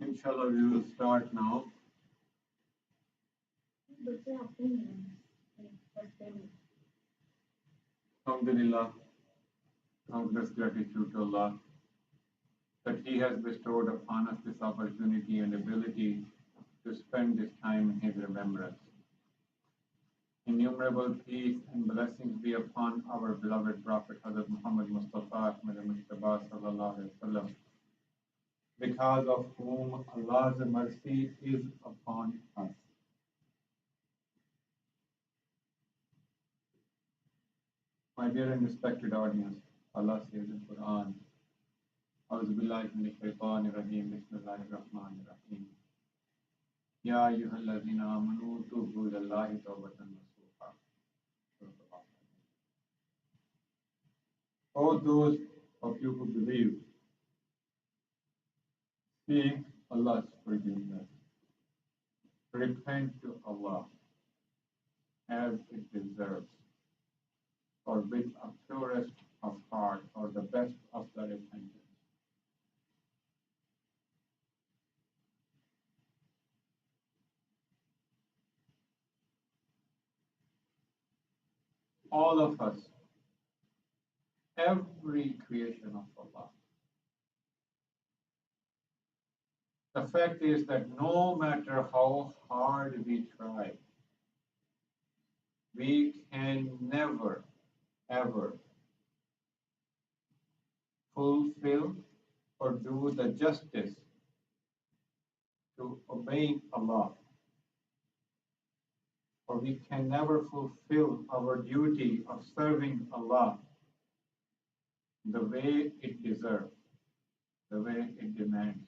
Inshallah, we will start now. Alhamdulillah, countless gratitude to Allah that He has bestowed upon us this opportunity and ability to spend this time in His remembrance. Innumerable peace and blessings be upon our beloved Prophet Hazrat Muhammad Mustafa Ahmad Mustafa Sallallahu Alaihi Wasallam, because of whom Allah's mercy is upon us. My dear and respected audience, Allah says in Quran, A'udhu billahi minash shaitanir rajeem, Bismillahir Rahmanir Rahim. Ya ayyuhallazina amanu tubu ilallahi tawbatan nasuha. O those of you who believe, seek Allah's forgiveness. Repent to Allah as it deserves, or with a purest of heart, or the best of the repentance. All of us, every creation of Allah. The fact is that no matter how hard we try, we can never, ever fulfill or do the justice to obeying Allah, or we can never fulfill our duty of serving Allah the way it deserves, the way it demands.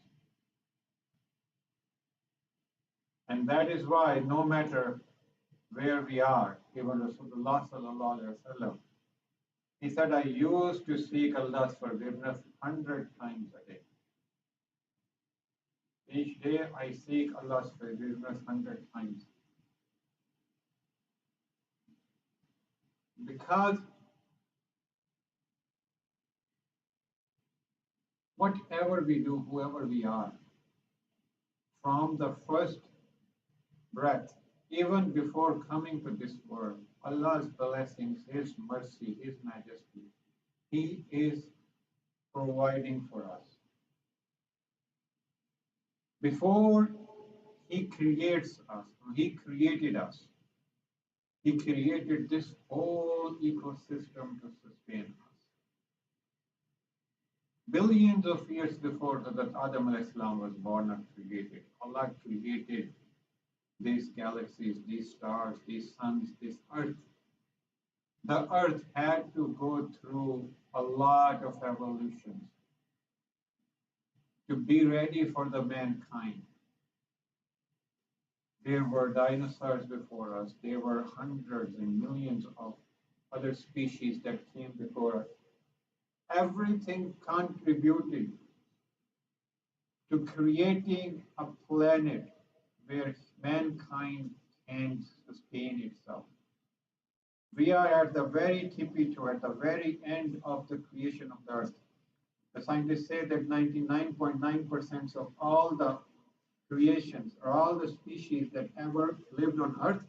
And that is why no matter where we are, even Rasulullah Sallallahu Alaihi Wasallam, he said, I used to seek Allah's forgiveness 100 times a day. Each day I seek Allah's forgiveness 100 times. Because whatever we do, whoever we are, from the first breath, even before coming to this world, Allah's blessings, His mercy, His majesty, He is providing for us. Before He creates us, He created us. He created this whole ecosystem to sustain us. Billions of years before Hazrat Adam alayhi salam was born and created, Allah created these galaxies, these stars, these suns, this earth. The earth had to go through a lot of evolutions to be ready for the mankind. There were dinosaurs before us. There were hundreds and millions of other species that came before us. Everything contributed to creating a planet where mankind can sustain itself. We are at the very tippy toe, at the very end of the creation of the earth. The scientists say that 99.9% of all the creations or all the species that ever lived on earth,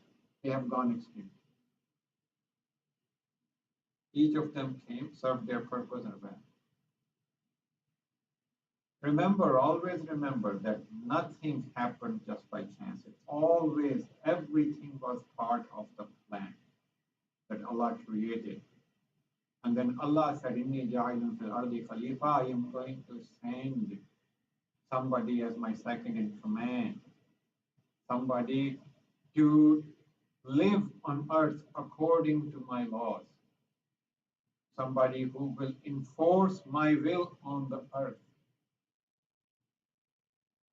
they have gone extinct. Each of them came, served their purpose, and went. Remember, always remember that nothing happened just by chance. It's always, everything was part of the plan that Allah created. And then Allah said, Inni ja'ilun fil ardi khalifa, I am going to send somebody as my second in command, somebody to live on earth according to my laws, somebody who will enforce my will on the earth.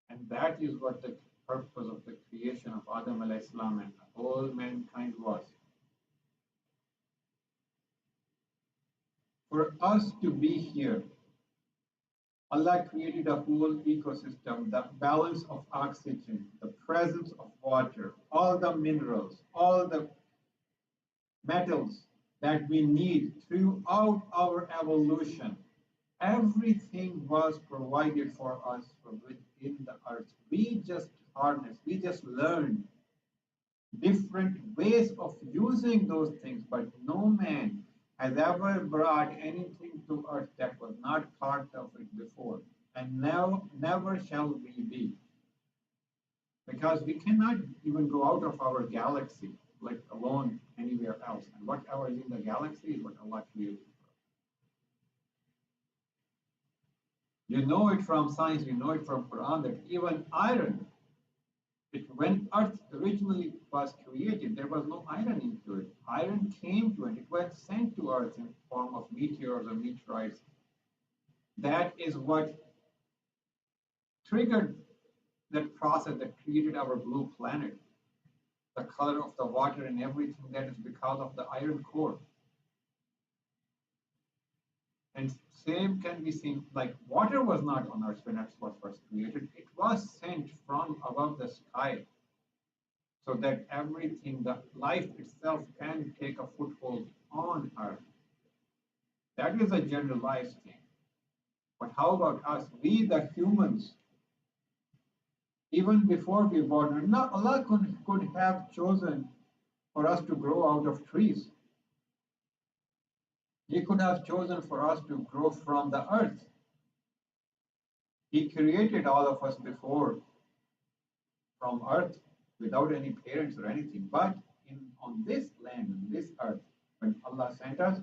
And that is what the purpose of the creation of Adam alayhi salam and the whole mankind was. For us to be here, Allah created a whole ecosystem, the balance of oxygen, the presence of water, all the minerals, all the metals that we need throughout throughout our evolution, everything was provided for us from within the earth. We just harnessed, we just learned different ways of using those things, but no man has ever brought anything to earth that was not part of it before, and now never shall we be, because we cannot even go out of our galaxy like alone anywhere else, and whatever is in the galaxy is what Allah created. You know it from science, you know it from Quran that even iron, when Earth originally was created, there was no iron into it. Iron came to it. It was sent to Earth in form of meteors or meteorites. That is what triggered that process that created our blue planet. The color of the water and everything, that is because of the iron core. And same can be seen, like water was not on Earth when Earth was first created. It was sent from above the sky so that everything, the life itself can take a foothold on Earth. That is a generalized thing. But how about us? We, the humans, even before we were born, Allah could have chosen for us to grow out of trees. He could have chosen for us to grow from the earth. He created all of us before from earth without any parents or anything. But on this land, on this earth, when Allah sent us,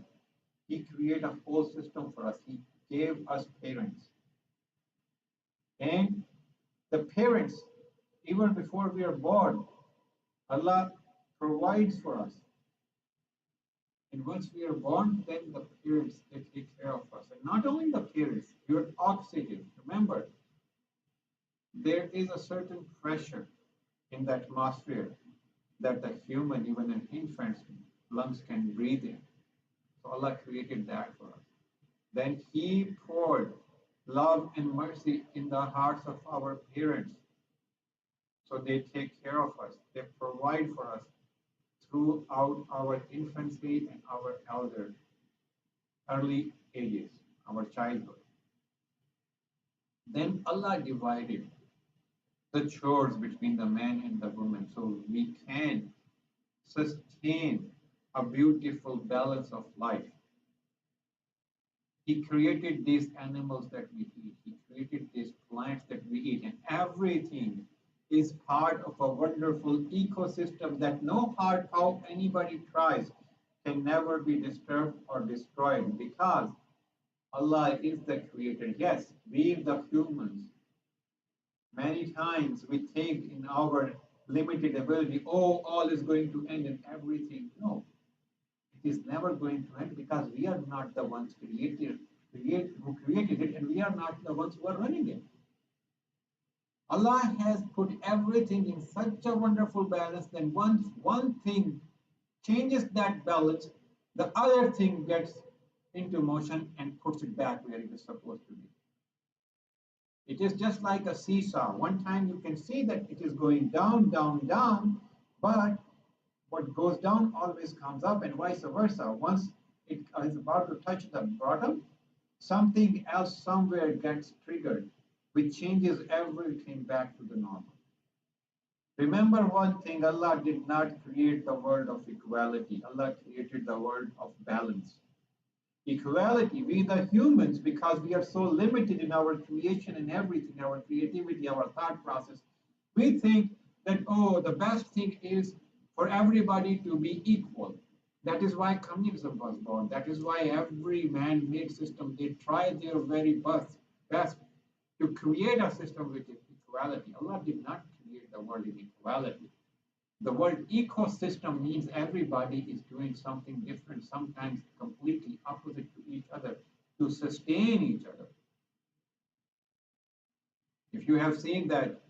He created a whole system for us. He gave us parents. And the parents, even before we are born, Allah provides for us. And once we are born, then the parents, they take care of us. And not only the parents, your oxygen. Remember, there is a certain pressure in the atmosphere that the human, even an infant's lungs can breathe in. So Allah created that for us. Then He poured love and mercy in the hearts of our parents. So they take care of us. They provide for us throughout our infancy and our early ages, our childhood. Then Allah divided the chores between the man and the woman so we can sustain a beautiful balance of life. He created these animals that we eat. He created these plants that we eat, and everything is part of a wonderful ecosystem that no matter how anybody tries can never be disturbed or destroyed, because Allah is the creator. Yes, we the humans, many times we think in our limited ability, oh, all is going to end and everything. No, it is never going to end, because we are not the ones who created it, and we are not the ones who are running it. Allah has put everything in such a wonderful balance that once one thing changes that balance, the other thing gets into motion and puts it back where it is supposed to be. It is just like a seesaw. One time you can see that it is going down, down, down, but what goes down always comes up, and vice versa. Once it is about to touch the bottom, something else somewhere gets triggered, which changes everything back to the normal. Remember one thing, Allah did not create the world of equality. Allah created the world of balance. Equality, we the humans, because we are so limited in our creation and everything, our creativity, our thought process, we think that, oh, the best thing is for everybody to be equal. That is why communism was born. That is why every man-made system, they try their very best to create a system with equality. Allah did not create the world in equality. The word ecosystem means everybody is doing something different, sometimes completely opposite to each other, to sustain each other. If you have seen that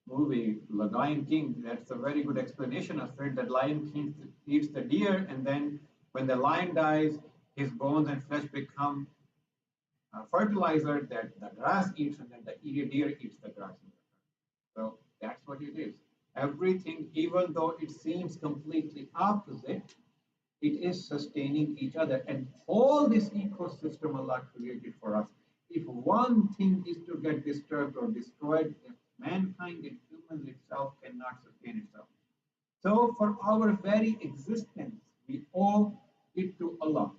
movie, The Lion King, that's a very good explanation of it. That Lion King eats the deer, and then when the lion dies, his bones and flesh become fertilizer that the grass eats, and then the deer eats the grass. So that's what it is. Everything, even though it seems completely opposite, It is sustaining each other. And all this ecosystem Allah created for us. If one thing is to get disturbed or destroyed, mankind and humans itself cannot sustain itself. So for our very existence, we owe it to Allah.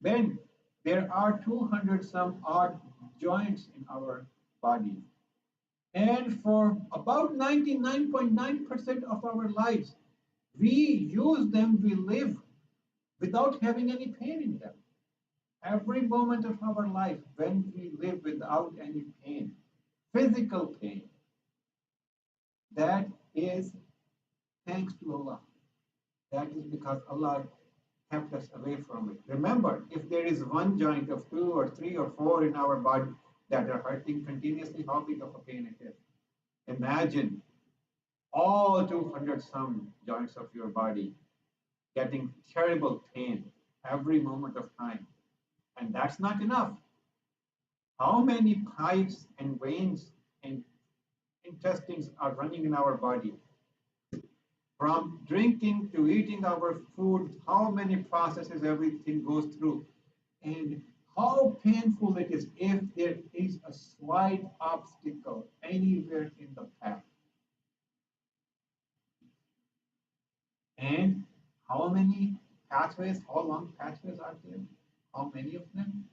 Then there are 200 some odd joints in our body. And for about 99.9% of our lives, we use them, we live without having any pain in them. Every moment of our life, when we live without any pain, physical pain, that is thanks to Allah. That is because Allah kept us away from it. Remember, if there is one joint of two or three or four in our body that are hurting continuously, how big of a pain it is. Imagine all 200 some joints of your body getting terrible pain every moment of time. And that's not enough. How many pipes and veins and intestines are running in our body? From drinking to eating our food, how many processes everything goes through. And how painful it is if there is a slight obstacle anywhere in the path. And how many pathways, how long pathways are there? How many of them?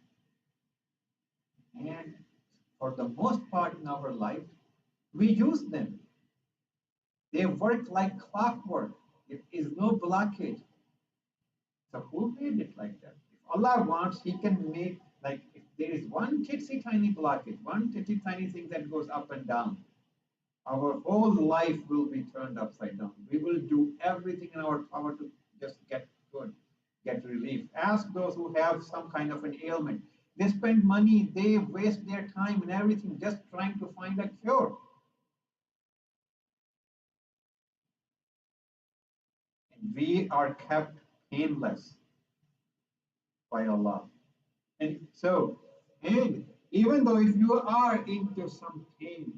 And for the most part in our life, we use them. They work like clockwork. There is no blockage. So who made it like that? If Allah wants, He can make, like, if there is one titsy tiny blockage, one titsy tiny thing that goes up and down, our whole life will be turned upside down. We will do everything in our power to just get good, get relief. Ask those who have some kind of an ailment. They spend money, they waste their time and everything just trying to find a cure. And we are kept painless by Allah. And so, and even though if you are into some pain,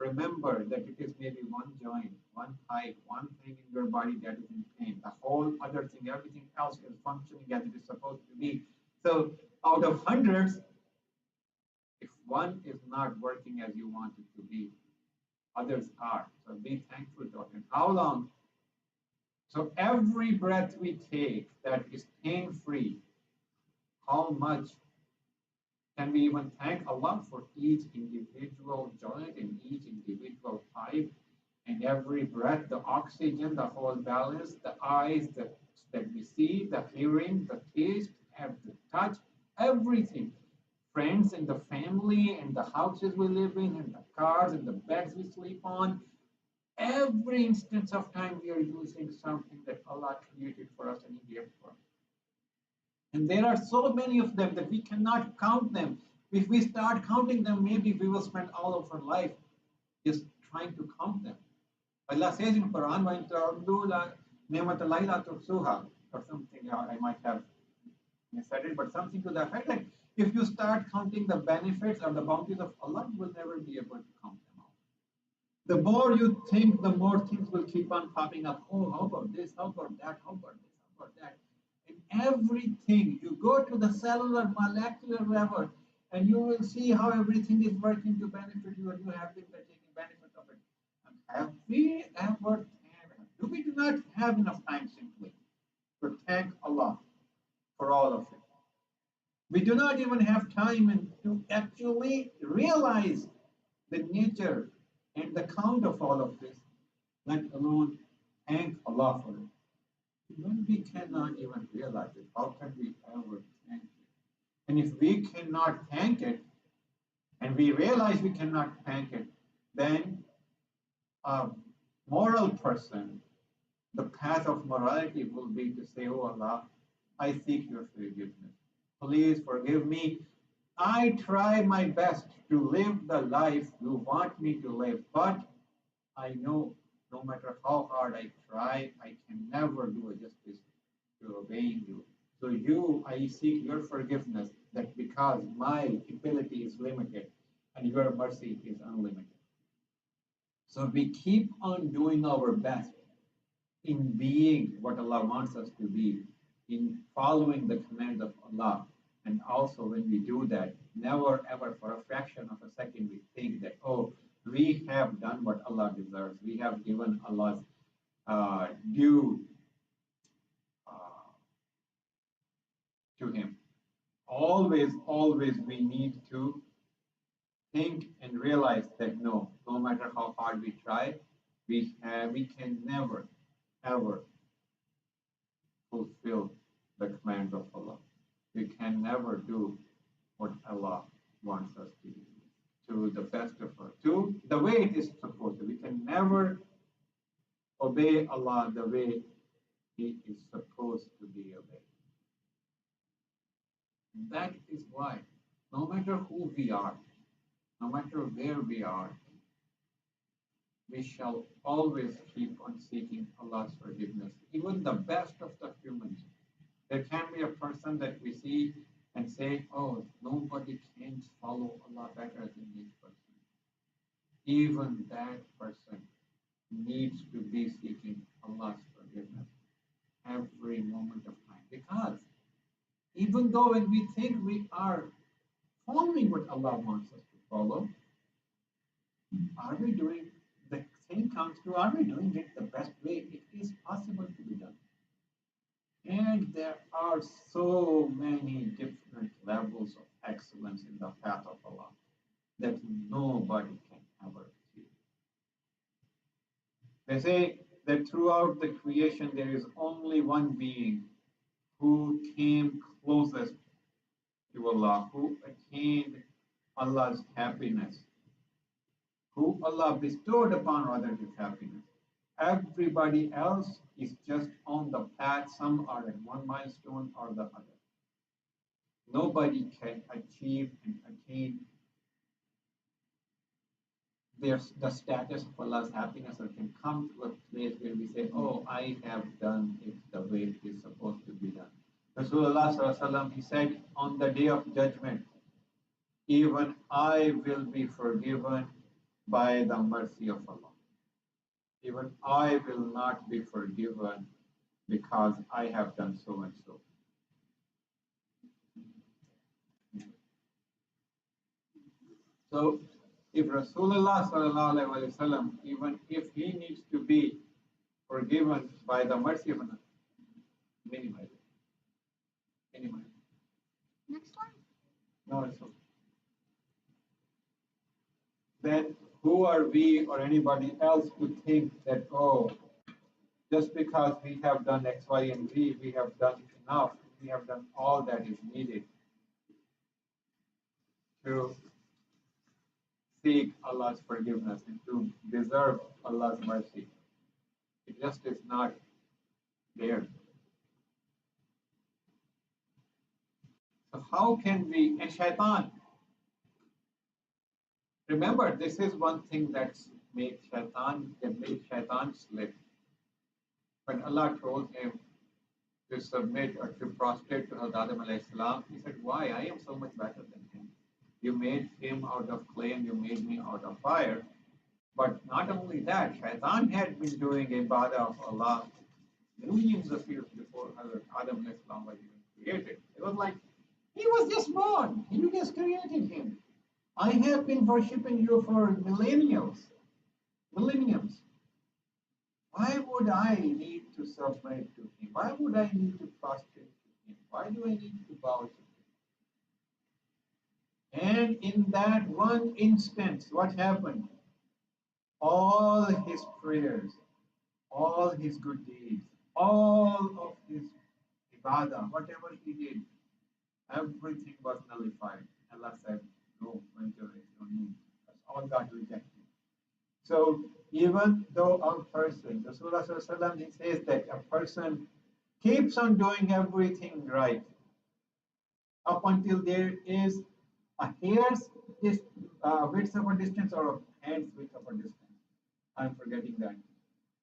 remember that it is maybe one joint, one pipe, one thing in your body that is in pain. The whole other thing, everything else is functioning as it is supposed to be. So out of hundreds, if one is not working as you want it to be, others are. So be thankful to it. How long? So every breath we take that is pain-free, how much can we even thank Allah for each individual joint and each individual pipe and every breath, the oxygen, the whole balance, the eyes that we see, the hearing, the taste, and the touch, everything. Friends and the family and the houses we live in and the cars and the beds we sleep on. Every instance of time we are using something that Allah created for us and He gave for us. And there are so many of them that we cannot count them. If we start counting them, maybe we will spend all of our life just trying to count them. Allah says in Quran, or something, I might have said it, but something to the effect like if you start counting the benefits or the bounties of Allah, you will never be able to count them all. The more you think, the more things will keep on popping up. Oh, how about this? How about that? How about this? How about that? In everything, you go to the cellular, molecular level, and you will see how everything is working to benefit you, and you have been taking benefit of it. And have we ever, we do not have enough time simply to thank Allah for all of it. We do not even have time to actually realize the nature and the count of all of this, let alone thank Allah for it. When we cannot even realize it, how can we ever thank it? And if we cannot thank it, and we realize we cannot thank it, then a moral person, the path of morality will be to say, oh Allah, I seek your forgiveness. Please forgive me. I try my best to live the life you want me to live, but I know no matter how hard I try, I can never do a justice to obeying you. So I seek your forgiveness that because my ability is limited and your mercy is unlimited. So we keep on doing our best in being what Allah wants us to be, in following the commands of Allah. And also, when we do that, never ever for a fraction of a second we think that, oh, we have done what Allah deserves. We have given Allah's due uh, to Him. Always, always we need to think and realize that no, no matter how hard we try, we can never, ever fulfill the commands of Allah. We can never do what Allah wants us to do to the best of us, to the way it is supposed to. We can never obey Allah the way He is supposed to be obeyed. That is why, no matter who we are, no matter where we are, we shall always keep on seeking Allah's forgiveness. Even the best of the humans. There can be a person that we see and say, oh, nobody can follow Allah better than this person. Even that person needs to be seeking Allah's forgiveness every moment of time. Because even though when we think we are following what Allah wants us to follow, are we doing the thing comes to, are we doing it the best way it is possible to be done? And there are so many different levels of excellence in the path of Allah that nobody can ever achieve. They say that throughout the creation there is only one being who came closest to Allah, who attained Allah's happiness, who Allah bestowed upon others his happiness. Everybody else is just on the path. Some are at one milestone or the other. Nobody can achieve and attain the status of Allah's happiness or can come to a place where we say, oh, I have done it the way it is supposed to be done. Rasulullah sallallahu alaihi wasallam, he said, on the day of judgment, even I will be forgiven by the mercy of Allah. Even I will not be forgiven because I have done so and so. So, if Rasulullah sallallahu alaihi wasallam, even if he needs to be forgiven by the mercy of Allah, minimize it. Minimize it. Next one. No, it's okay. Then who are we or anybody else to think that, oh, just because we have done X, Y, and Z, we have done enough, we have done all that is needed to seek Allah's forgiveness and to deserve Allah's mercy. It just is not there. So how can we, and shaitan, remember, this is one thing that's made shaitan slip. When Allah told him to submit or to prostrate to Hazrat Adam alayhi salam, he said, why? I am so much better than him. You made him out of clay and you made me out of fire. But not only that, shaitan had been doing ibadah of Allah millions of years before Hazrat Adam alayhi salam was even created. It was like, he was just born. You just created him. I have been worshipping you for millenniums. Why would I need to submit to him? Why would I need to prostrate to him? Why do I need to bow to him? And in that one instance, what happened? All his prayers, all his good deeds, all of his ibadah, whatever he did, everything was nullified. Allah said, no, went away, don't need. That's all God rejected. So even though a person, Rasulullah he says that a person keeps on doing everything right up until there is a hair's width of a distance or a hand's width of a distance. I'm forgetting that.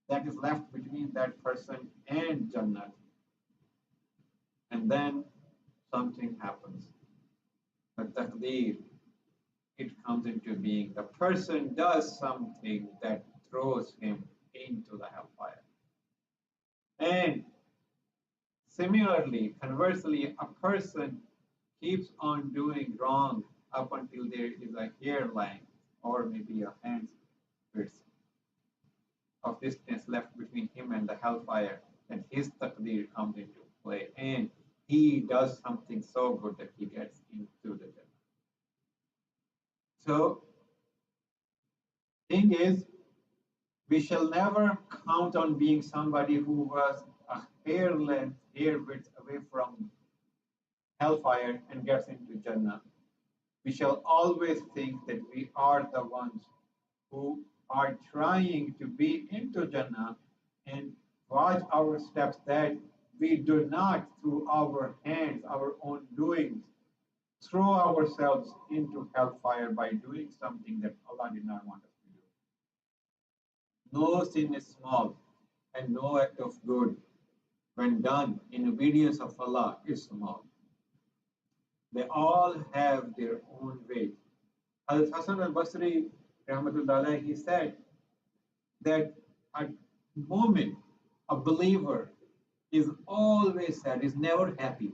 That is left between that person and Jannah. And then something happens. The taqdeer, it comes into being. The person does something that throws him into the hellfire. And similarly, conversely, a person keeps on doing wrong up until there is a hairline or maybe a hand's width of distance left between him and the hellfire, then his taqdeer comes into play and he does something so good that he gets into the Jannah. So, thing is, we shall never count on being somebody who was a hair length, hair width away from hellfire and gets into Jannah. We shall always think that we are the ones who are trying to be into Jannah and watch our steps that we do not, through our hands, our own doings, throw ourselves into hellfire by doing something that Allah did not want us to do. No sin is small, and no act of good, when done in obedience of Allah, is small. They all have their own weight. Hazrat Hassan al-Basri, rahmatullah, he said that a moment, a believer, is always sad, is never happy.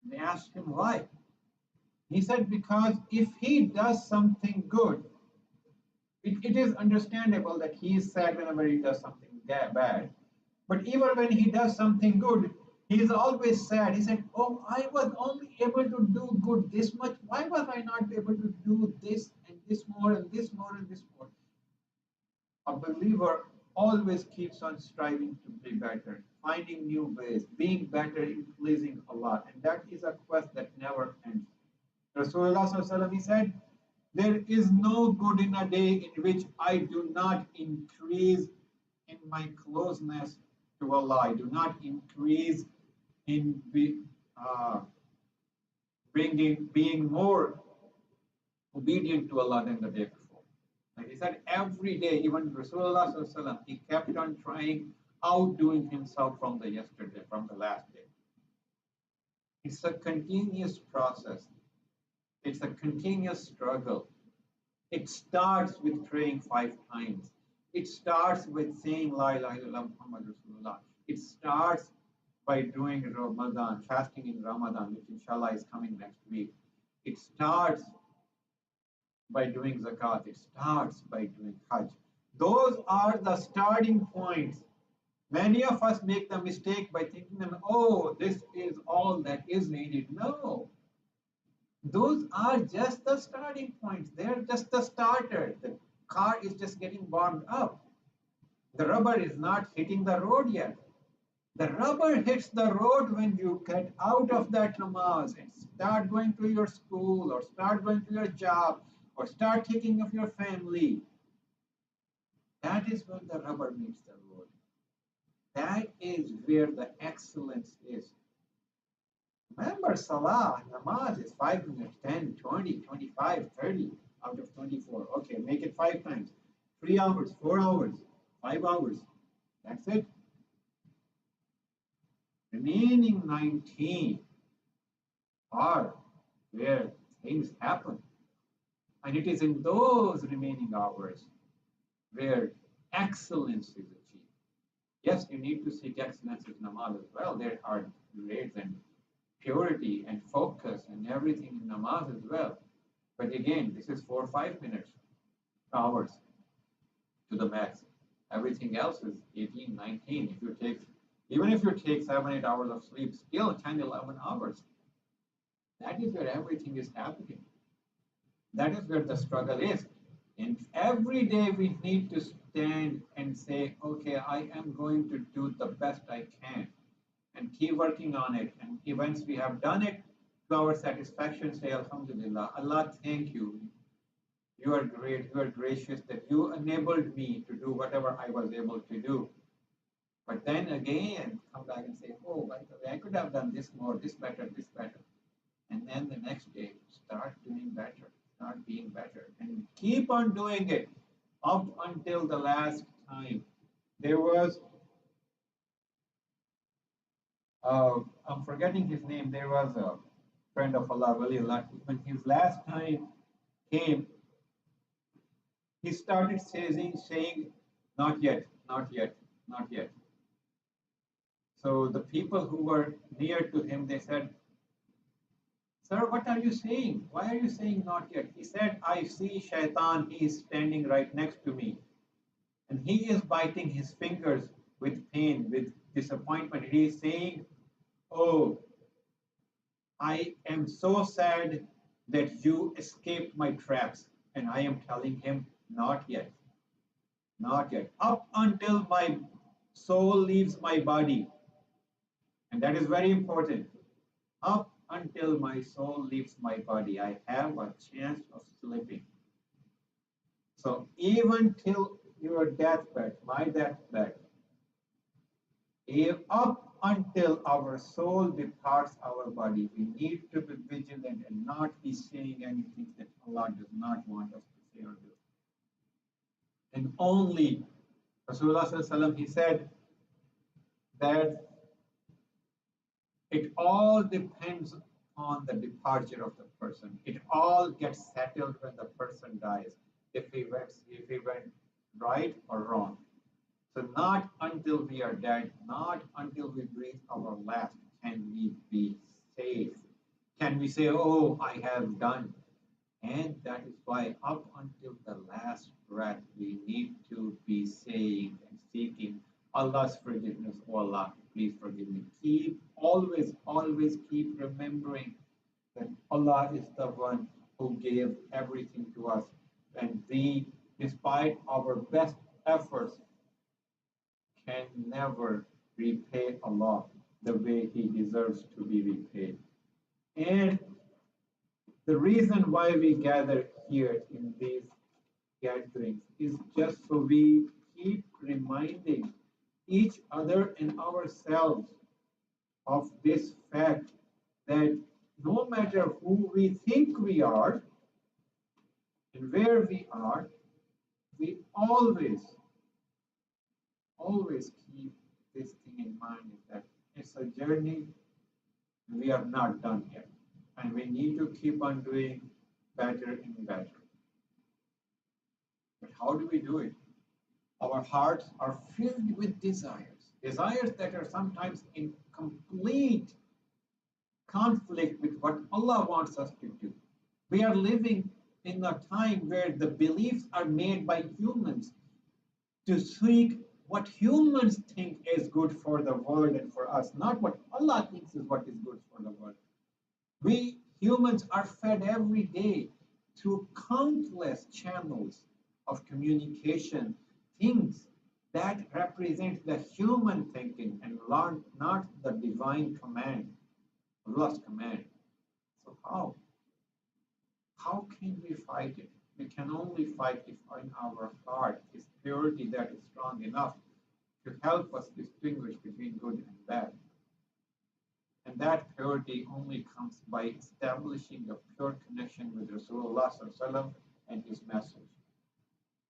They asked him why. He said, because if he does something good, it is understandable that he is sad whenever he does something bad. But even when he does something good, he is always sad. He said, oh, I was only able to do good this much. Why was I not able to do this and this more and this more and this more? A believer always keeps on striving to be better, finding new ways, being better in pleasing Allah. And that is a quest that never ends. Rasulullah, he said, there is no good in a day in which I do not increase in my closeness to Allah. I do not increase in being more obedient to Allah than the day before. Like he said, every day, even Rasulullah, he kept on trying, outdoing himself from the yesterday, from the last day. It's a continuous process. It's a continuous struggle. It starts with praying 5 times. It starts with saying La ilaha illallah Muhammad Rasulullah. It starts by doing Ramadan, fasting in Ramadan, which inshallah is coming next week. It starts by doing zakat. It starts by doing hajj. Those are the starting points. Many of us make the mistake by thinking, oh, this is all that is needed. No. Those are just the starting points. They're just the starter. The car is just getting warmed up. The rubber is not hitting the road yet. The rubber hits the road when you get out of that namaz and start going to your school or start going to your job or start taking of your family. That is when the rubber meets the road. That is where the excellence is. Remember, salah, namaz is 5 minutes, 10, 20, 25, 30 out of 24. Okay, make it 5 times. 3 hours, 4 hours, 5 hours. That's it. Remaining 19 are where things happen. And it is in those remaining hours where excellence is achieved. Yes, you need to seek excellence in namaz as well. There are grades and purity and focus and everything in namaz as well. But again, this is 4 or 5 minutes, hours to the max. Everything else is 18, 19. Even if you take 7, 8 hours of sleep, still 10, 11 hours. That is where everything is happening. That is where the struggle is. And every day we need to stand and say, okay, I am going to do the best I can and keep working on it. And once we have done it to our satisfaction, say, Alhamdulillah, Allah, thank you. You are great, you are gracious that you enabled me to do whatever I was able to do. But then again, come back and say, oh, by the way, I could have done this more, this better, this better. And then the next day, start doing better, start being better, and keep on doing it up until the last time. There was, I'm forgetting his name, there was a friend of Allah, really lucky. When his last time came, he started saying, not yet, not yet. Not yet. So the people who were near to him, they said, Sir, what are you saying? Why are you saying not yet? He said, I see Shaitan, he is standing right next to me. And he is biting his fingers with pain, with disappointment. He is saying, Oh, I am so sad that you escaped my traps. And I am telling him, Not yet, not yet. Up until my soul leaves my body. And that is very important. Up until my soul leaves my body, I have a chance of slipping. So even till your deathbed, my deathbed, up until our soul departs our body, we need to be vigilant and not be saying anything that Allah does not want us to say or do. And only Rasulullah, he said that it all depends on the departure of the person. It all gets settled when the person dies, if he went right or wrong. So not until we are dead, not until we breathe our last, can we be safe. Can we say, oh, I have done. And that is why up until the last breath, we need to be saying and seeking Allah's forgiveness. Oh Allah, please forgive me. Always keep remembering that Allah is the one who gave everything to us. And we, despite our best efforts, can never repay Allah the way He deserves to be repaid. And the reason why we gather here in these gatherings is just so we keep reminding each other and ourselves of this fact that no matter who we think we are and where we are, we always keep this thing in mind is that it's a journey we are not done yet. And we need to keep on doing better and better. But how do we do it? Our hearts are filled with desires that are sometimes in complete conflict with what Allah wants us to do. We are living in a time where the beliefs are made by humans to seek what humans think is good for the world and for us, not what Allah thinks is what is good for the world. We humans are fed every day through countless channels of communication, things that represent the human thinking and not the divine command, Allah's command. So how can we fight it? We can only fight if in our heart is purity that is strong enough to help us distinguish between good and bad. And that purity only comes by establishing a pure connection with Rasulullah and his message.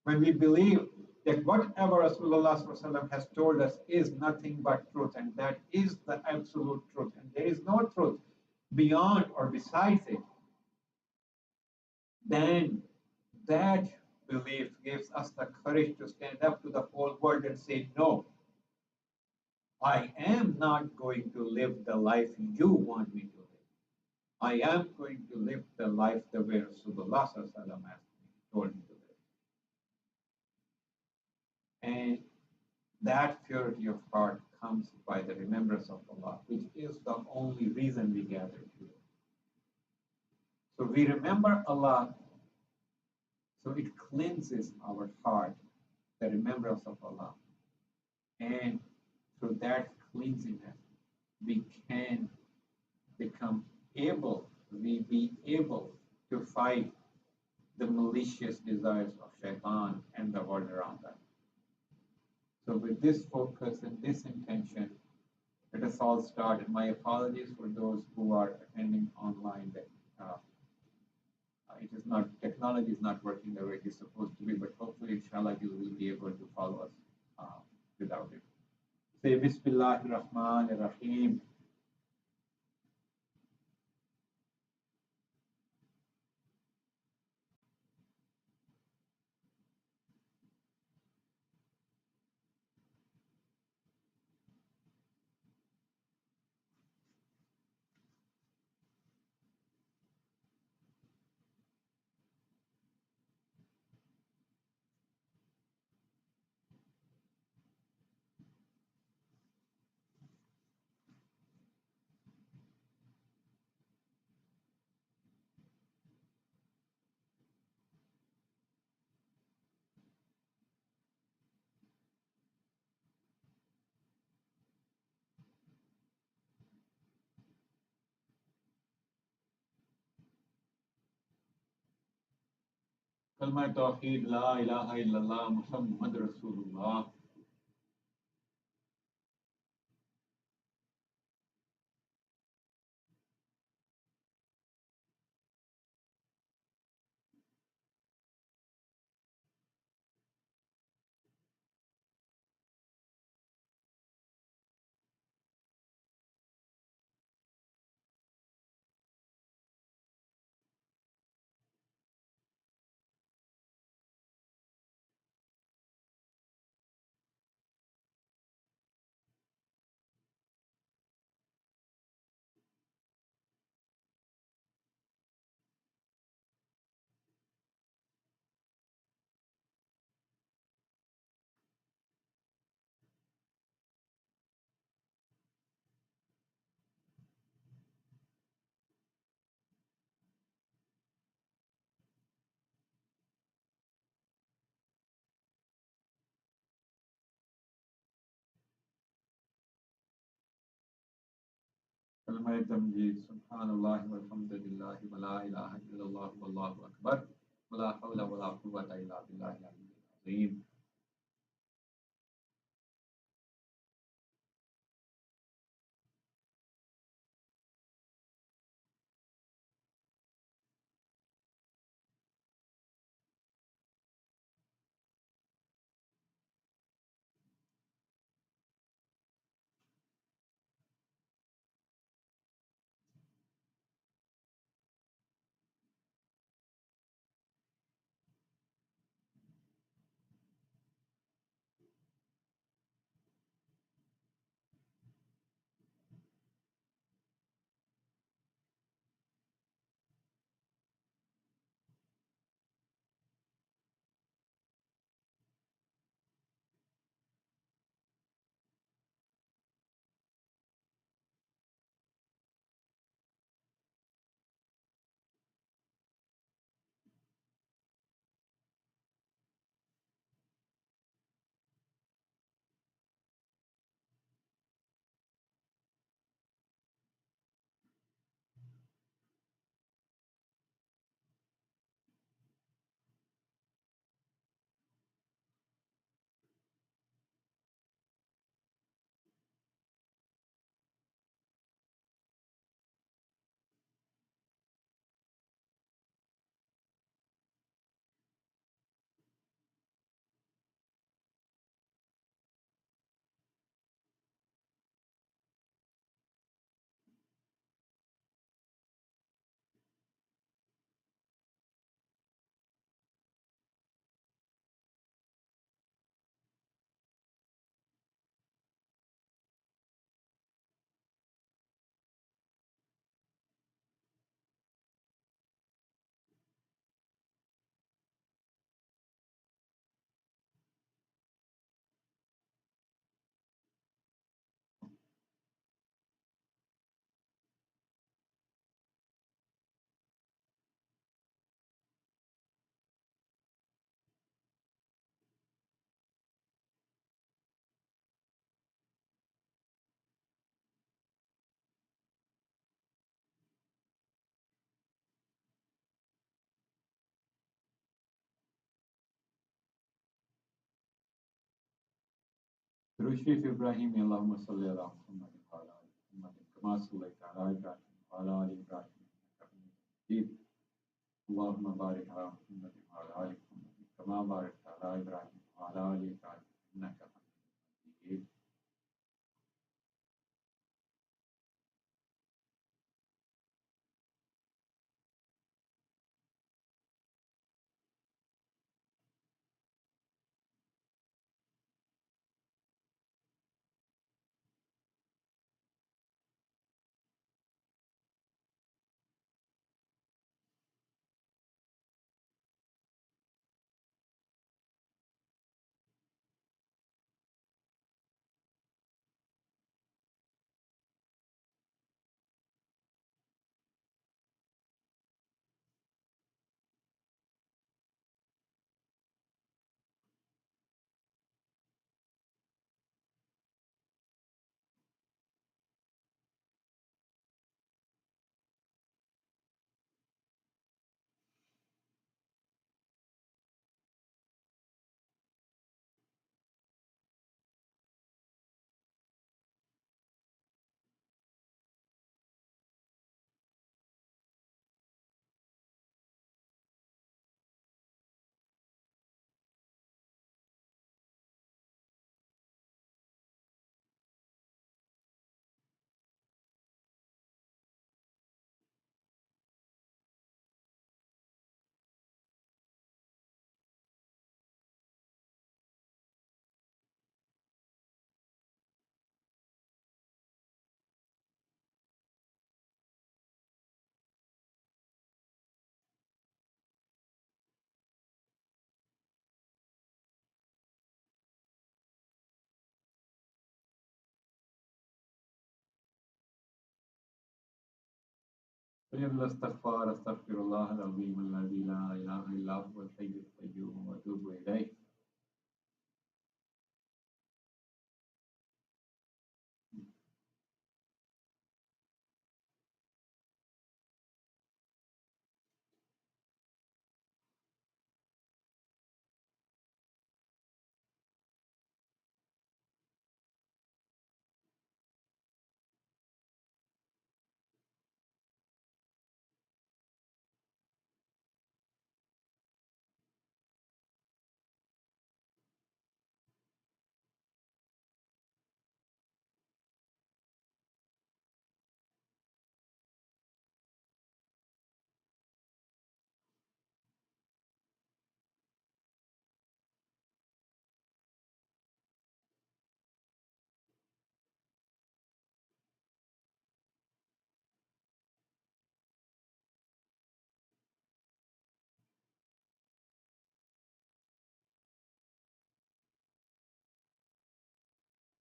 When we believe that whatever Rasulullah has told us is nothing but truth, and that is the absolute truth, and there is no truth beyond or besides it, then that belief gives us the courage to stand up to the whole world and say, no, I am not going to live the life you want me to live. I am going to live the life the way Rasulullah has told me to live. And that purity of heart comes by the remembrance of Allah, which is the only reason we gather here. So we remember Allah, so it cleanses our heart, the remembrance of Allah. And through that cleansiness, we can be able to fight the malicious desires of Shaitan and the world around us. So with this focus and this intention, let us all start. And my apologies for those who are attending online. That it is not, technology is not working the way it is supposed to be, but hopefully, inshallah, you will be able to follow us without it. Say Bismillahir-Rahmanir-Rahim. कलमा तौहीद ला इलाहा इल्लल्लाह मुहम्मद रसूलुल्लाह। कलमा तमजीद सुब्हानल्लाह वल्हम्दुलिल्लाह वला इलाहा इल्लल्लाह वल्लाहु अकबर वला हौला वला कुव्वता इल्ला बिल्लाहिल अलीय्यिल अज़ीम। दुरूद शरीफ इब्राहिमी अल्लाहुम्मा सल्लि अला मुहम्मद व अला आलि मुहम्मद कमा सल्लैता अला इब्राहीम व अला आलि इब्राहीम इन्नका हमीदुम मजीद। अल्लाहुम्मा बारिक अला मुहम्मद व अला आलि मुहम्मद कमा बारकता अला इब्राहीम व अला आलि इब्राहीम इन्नका हमीदुम मजीद। فليبدأ استغفار أستغفر الله العظيم الذي لا إله إلا هو الحي القيوم وأتوب إليه.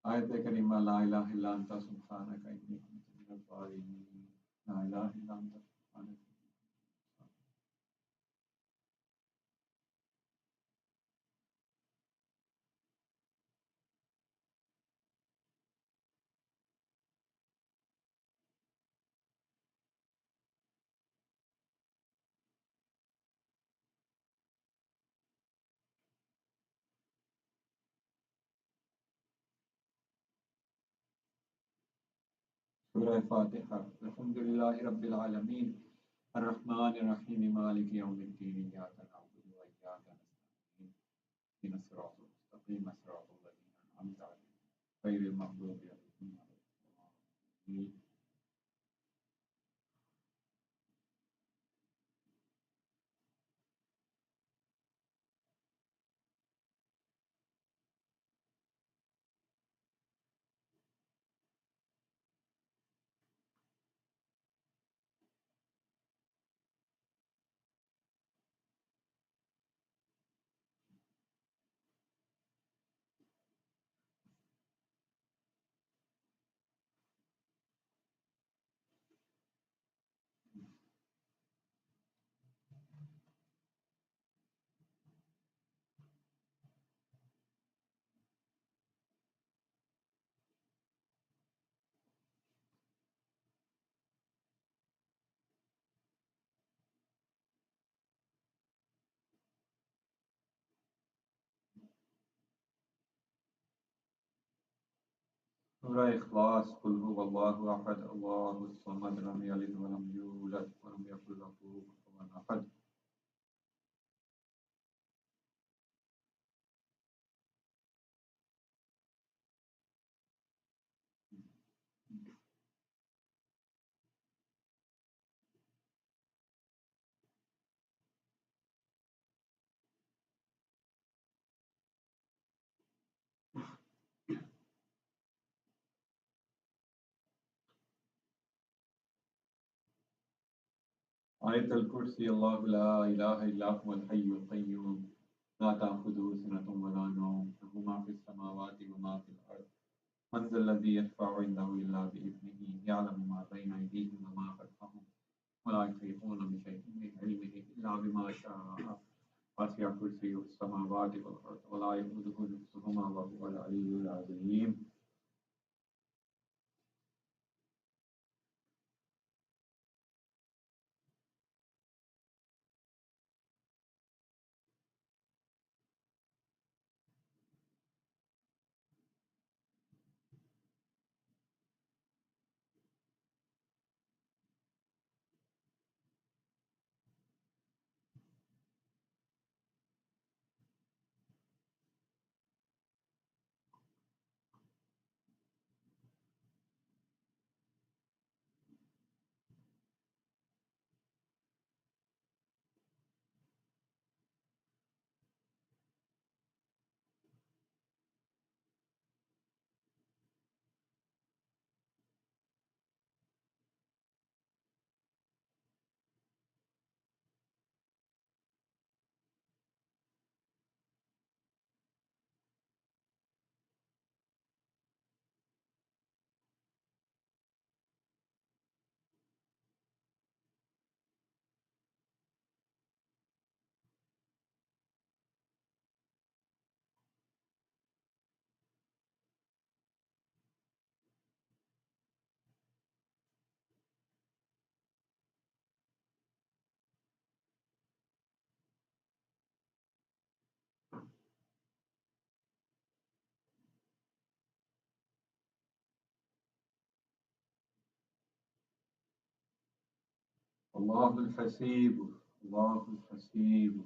آية كريمة لا إله إلا أنت سبحانك إني كنت من الظالمين. لا إله إلا أنت سبحانك. سورة فاتحة. الحمد لله رب العالمين الرحمن الرحيم مالك يوم الدين إياك نعبد وإياك نستعين اهدنا الصراط المستقيم صراط الذين أنعمت عليهم غير المغضوب عليهم ولا الضالين. سورة إخلاص. قل هو الله أحد الله الصمد لم يلد ولم يولد ولم يكن له كفوا أحد. آية الكرسي. الله لا إله إلا هو الحي القيوم لا تأخذه سنة ولا نوم له ما في السماوات وما في الأرض من ذا الذي يشفع عنده إلا بإذنه يعلم ما بين أيديهم وما خلفهم ولا يحيطون بشيء من علمه إلا بما شاء وسع كرسيه السماوات والأرض ولا يؤوده حفظهما وهو العلي العظيم. الله الحسيب الله الحسيب.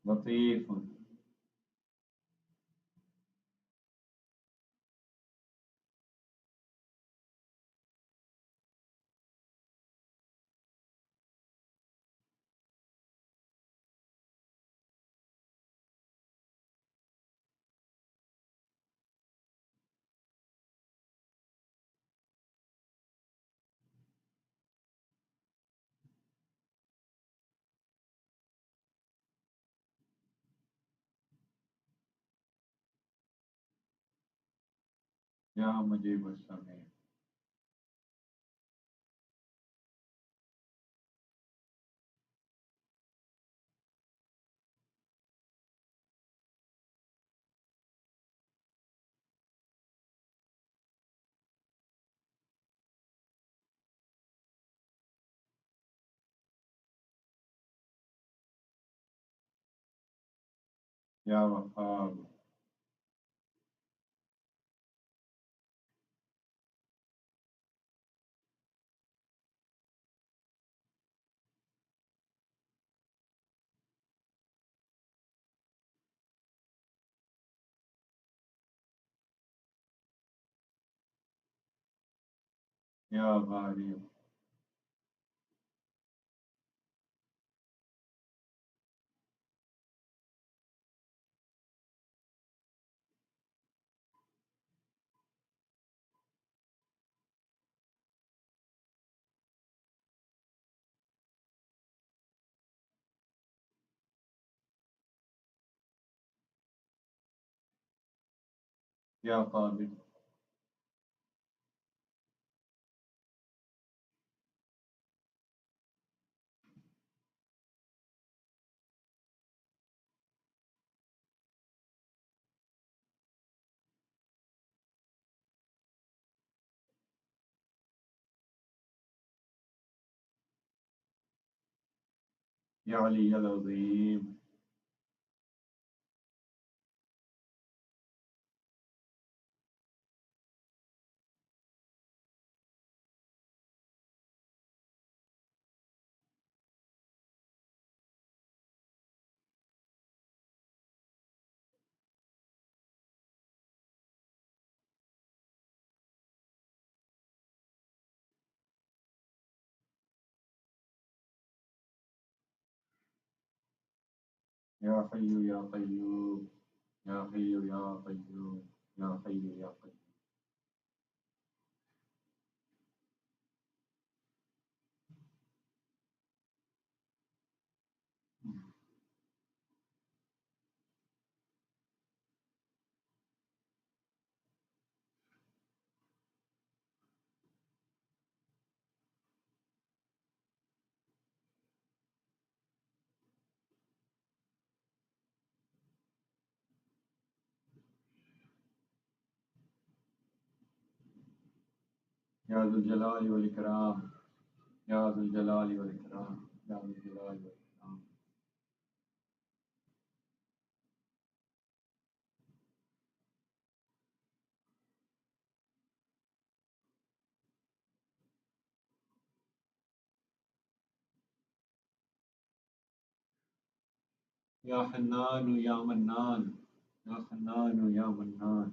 لطيف. يا مجيب السميع. يا وهاب. يا باري. يا قابل. يا علي العظيم. يا حي يا قيوم. يا حي يا قيوم. يا حي يا قيوم. يا ذو الجلال والإكرام. يا ذو الجلال والإكرام. يا ذو الجلال والإكرام. يا حنان يا منان. يا حنان يا منان.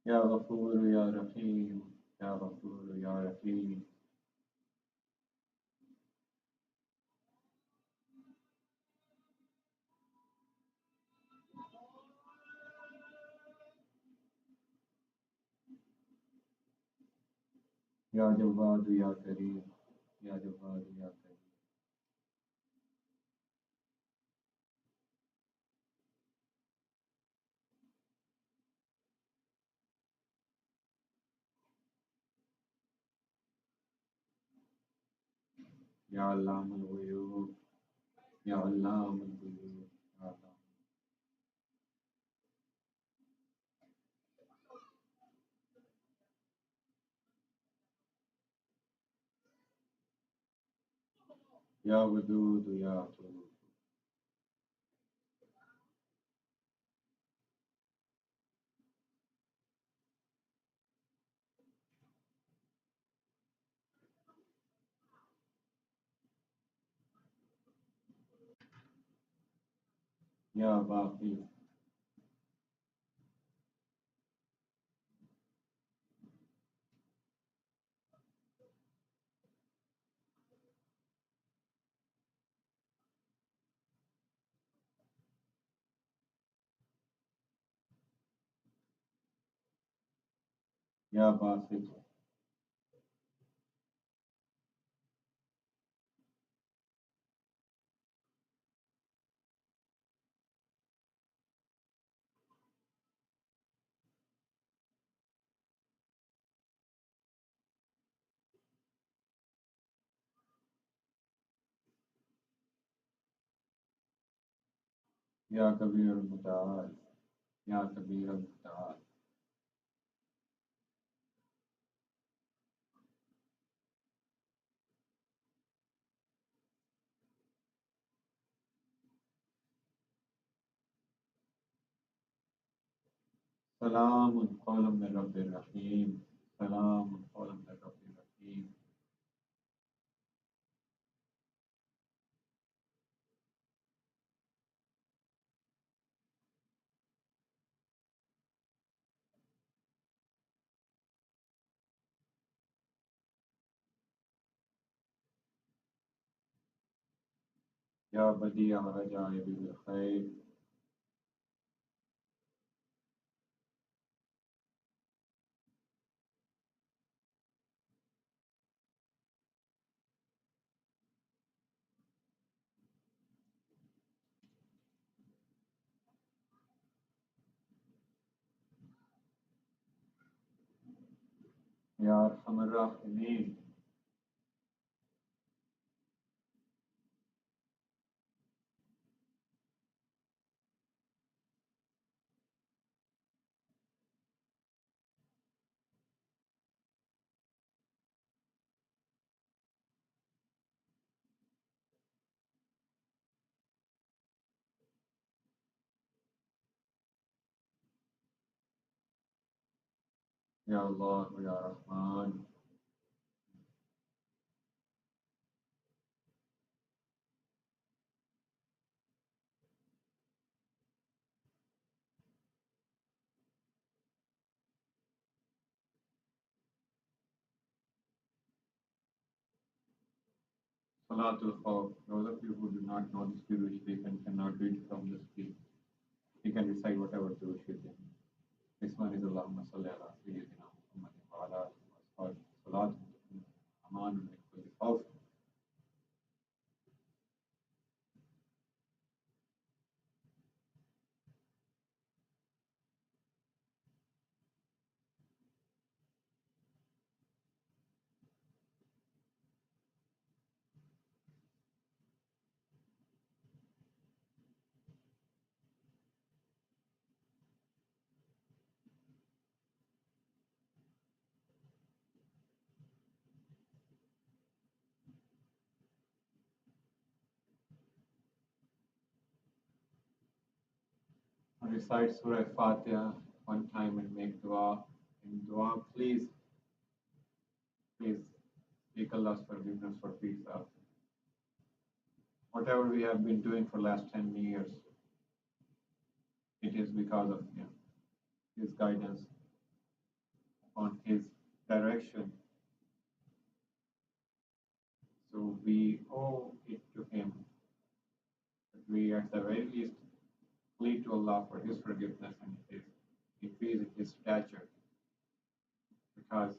يا غفور يا رحيم. يا غفور يا رحيم. Ya Jawad Ya Kareem, Ya Jawad Ya Kareem. Ya Allam al Ghuyub, Ya Allam al Ghuyub, Ya Allam. Ya Wadud Ya Tudud. Ya Baqi, Ya Basit, Ya Kabir al Mutaal, Ya Kabir al Mutaal. Salamun qawlan min Rabbir Rahim, Salamun qawlan min Rabbir Rahim. Ya Badi al Ajaib bil Khair, Ya Arhamar Rahimin, Ya Allah, Ya Rahman. Salatul Khawf. Those of you who do not know this Durush, they cannot read from the screen. You can recite whatever Durush you think. This one is Allahumma salli ala Sayyidina Muhammadin wa ala alihi wa sahbihi. Salatun amanun min kulli khawf. Recite Surah Fatiha one time and make dua. In dua, please seek Allah's forgiveness for peace out. Whatever we have been doing for last 10 years, it is because of Him, His guidance, on His direction. So we owe it to Him that we, at the very least, plead to Allah for His forgiveness and His increase in His stature, because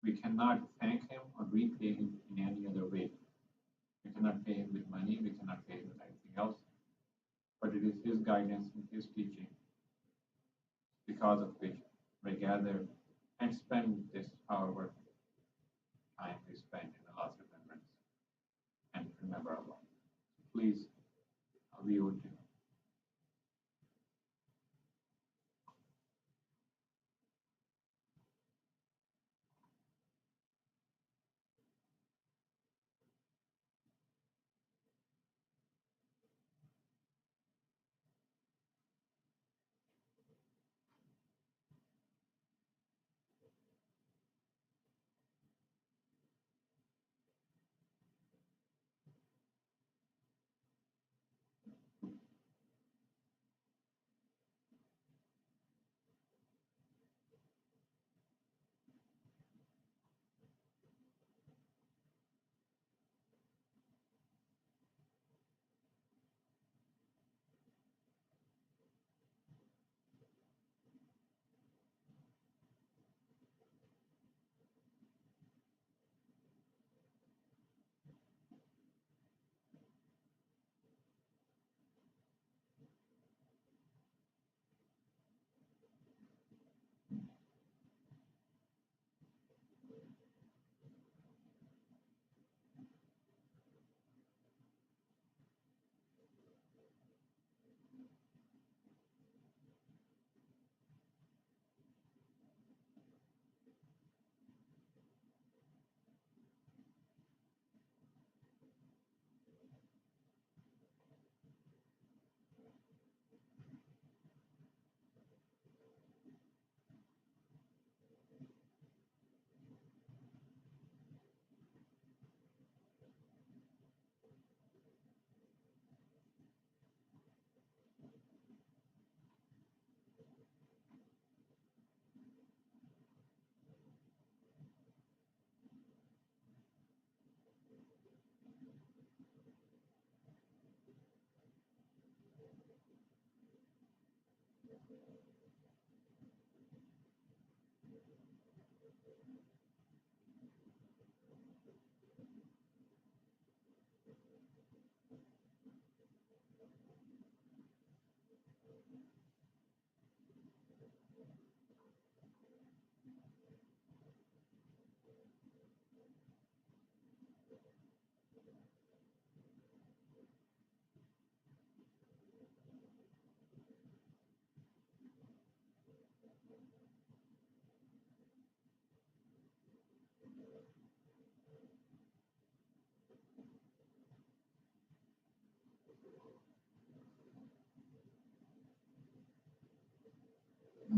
We cannot thank him or repay him in any other way. We cannot pay him with money, we cannot pay him with anything else, but it is his guidance and his teaching because of which we gather and spend this however time we spend in Allah's remembrance and remember Allah. Please, we would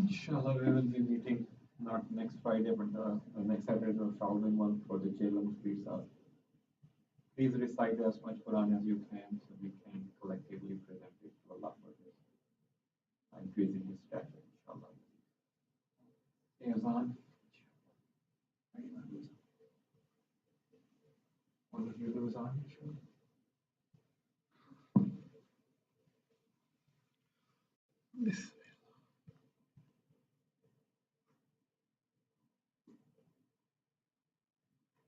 inshallah we will be meeting not next Friday but the next Saturday or following one for the Jailam Street South. Please recite as much Quran as you can so we can collectively present it to Allah for this increasing his stature, inshallah. Say Azan. All of you do Azan, inshallah. This